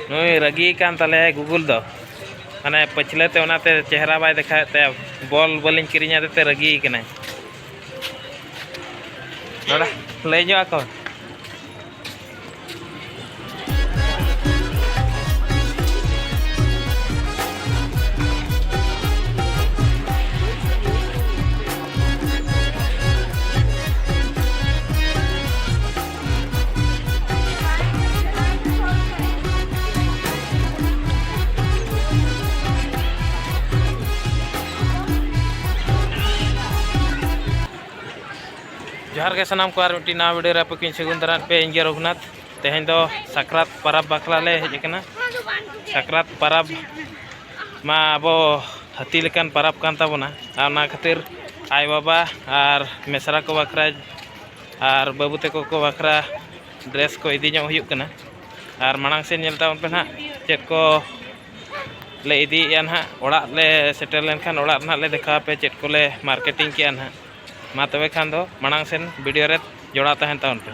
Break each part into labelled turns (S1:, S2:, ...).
S1: नुई रगी कान ताले गूगल दो माने पछले ते ओनाते चेहरा बाय देखा ते बॉल बलिंग किरिnya ते रगी कने नोड़ा ले जो आको जोहार के सनाम को और मिट्टी नवा वीडियो रे पकिन सगुन दारान पे इंगे रघुनाथ तेहें दो साक्रात परब बाखला ले हेजना साक्रात परब मा अबो हाथी लेकान परब कान ताबोना आना खातिर आय बाबा और मेसरा को बाखरा और बाबू तको को बाखरा ड्रेस को इदी ᱧᱚᱜ हुयुक कना और मांग से नेल तावन पे ना चेक को ले इदी यान हा ओड़ा ले सेटल लेन खान ओड़ा ना ले देखा पे चेक को ले मार्केटिंग किया ना मा तबे खान दो मांग सेन वीडियो रे जोड़ा तहन तावन पे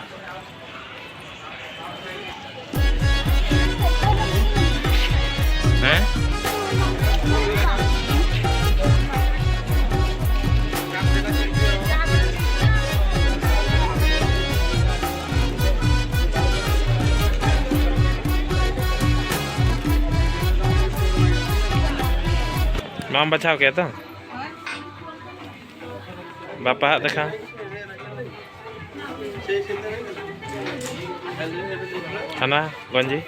S1: हैं माम बचाओ क्या तो बापा हाथ देखा खाना गंजी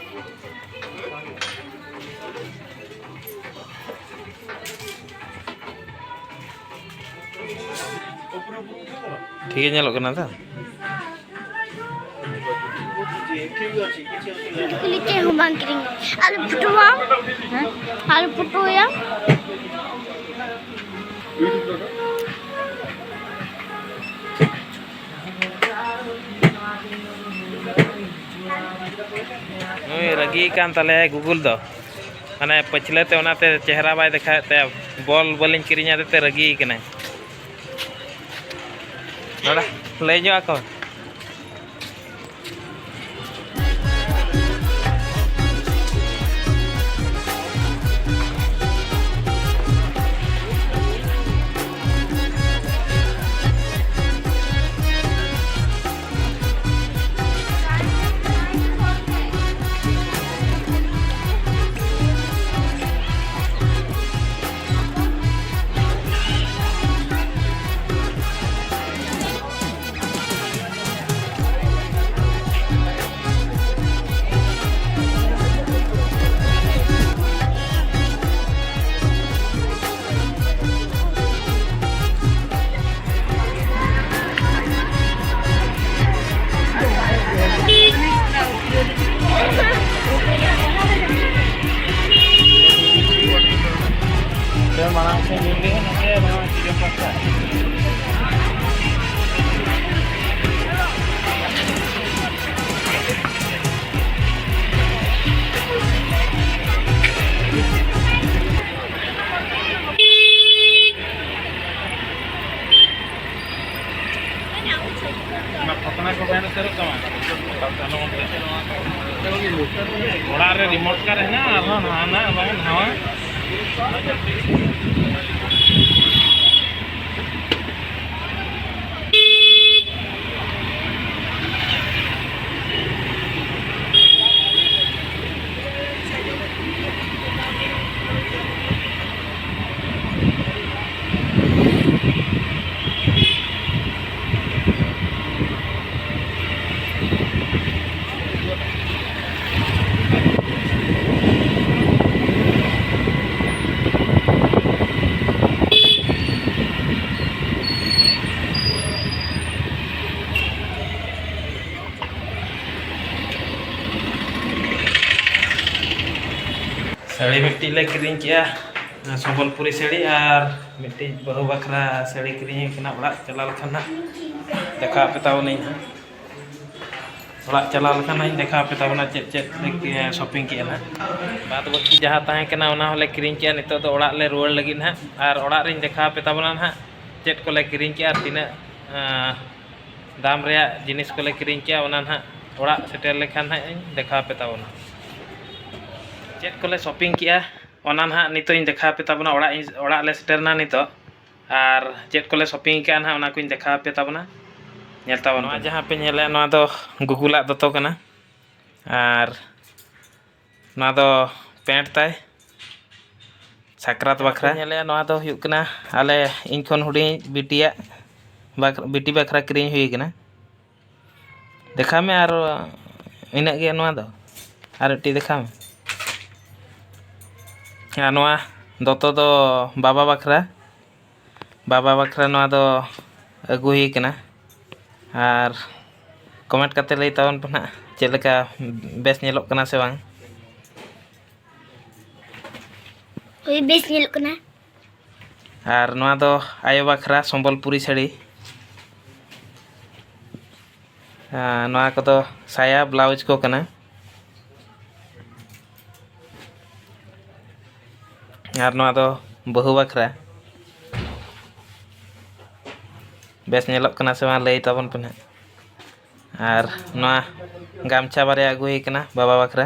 S1: ठीक है नेलो कना था
S2: लिखे हूँ बैंकिंग आलू पुटुआ
S1: रगी कान ताले गूगल दो माने पछले ते ओनाते चेहरा बाय देखा ते बॉल बलिंग किरिnya ते रगी कने नोड़ा ले जो आको मांग से मिल रही है ना चीज़ों पड़ता है पतना को बहन सर कमा थोड़ा रे रिमोट का रहना ना बहन हवा साड़ी मिट्टी ले किरिंग किया संबलपुरी साड़ी और मिट्टी बहु बखरा साड़ी किरिंग किना ओड़ा चला लखना देखा पेताव नहीं ओड़ा चला लखना देखा पेताव ना चेक चेक शॉपिंग किया ना बात बाकी जहाँ तहे कना ओना होले किरिंग किया नितो तो ओड़ा ले रुआड़ लगी ना और ओड़ा रिंग देखा पेताव ना चेक को ले किरिंग किया तीना दाम रे जिनिस को ले किरिंग किया ओना ना ओड़ा सेटेल लेखान देखा पेताव ना चेक कोले शॉपिंग किया ओना ना नितो इन देखा पे तबना ओड़ा ले सेटरना नितो और चेक कोले शॉपिंग किया ना ओना को देखा पे तबना नेल ताबन नोआ जहां पे नेले नोआ दो गुगुला दोतो कना और नोआ दो पैंट ताय साक्रात बखरा नेले नोआ दो हुयु कना आले इन खन हुडी बिटिया बिटी बखरा क्रीम हुई कना देखा में और इना गे नोआ दो और टी देखा में नोआ दोतो दो बाबा बखरा नोआ दो अगु हुई कना और कमेंट करते लई तावन पे ना चेलका बेस नेलोक कना से बांग
S2: कोई बेस नेल कना
S1: और नोआ दो आयो बखरा संबलपुरी साड़ी नोआ को दो साया ब्लाउज को कना और नोआ दो बहु बखरा बेस नेलोक कना से बांग लई तावन पे ना और नोआ गामछा बारे आगु हुई कना बाबा बखरा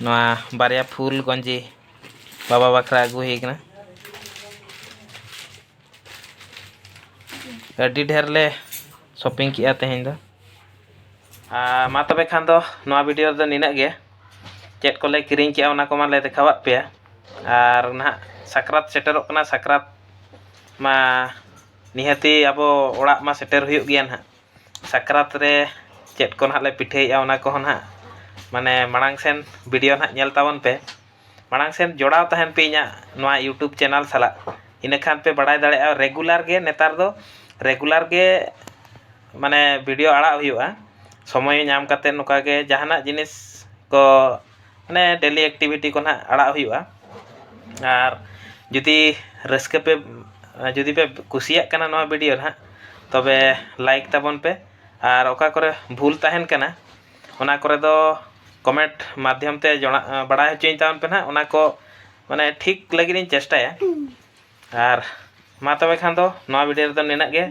S1: नोआ बारिया फूल गंजी बाबा बखरा आगु हुई कना अड्डी ढेर ले शॉपिंग किया तेहें दो मा तबे खान दो नोआ वीडियो दो निना गे चेक को ले किरिंग किया ओना को मा ले देखावात पे और ना साक्रात सेटरोक कना साक्रात मा निहती अब ओड़ा मा सेटर हुयुग गिया ना साक्रात रे चेक को ना ले पिठेया ओना को ना माने मांग सेन वीडियो ना नेल तावन पे मांग सेन जोड़ाव तहन पे इना नोआ यूट्यूब चैनल साला इन खान पे बड़ाई दाड़े रेगुलर गे नेतार दो रेगुलर गे माने वीडियो आड़ा हुयुआ समय नाम करते नुका गे जहाना जिनिस को माने डेली एक्टिविटी को ना आड़ा हुयुआ और जुदी रस्के पे जुदी पे कुसिया कना नोआ वीडियो ना तबे लाइक ताबन पे और ओका करे भूल तहन कना ओना करे दो कमेंट माध्यम ते बड़ा हचोइन ताबन पे ना ओना को माने ठीक लगी चेष्टाया और मा तबे खान दो नोआ वीडियो दो निना गे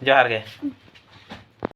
S1: जोहार गे।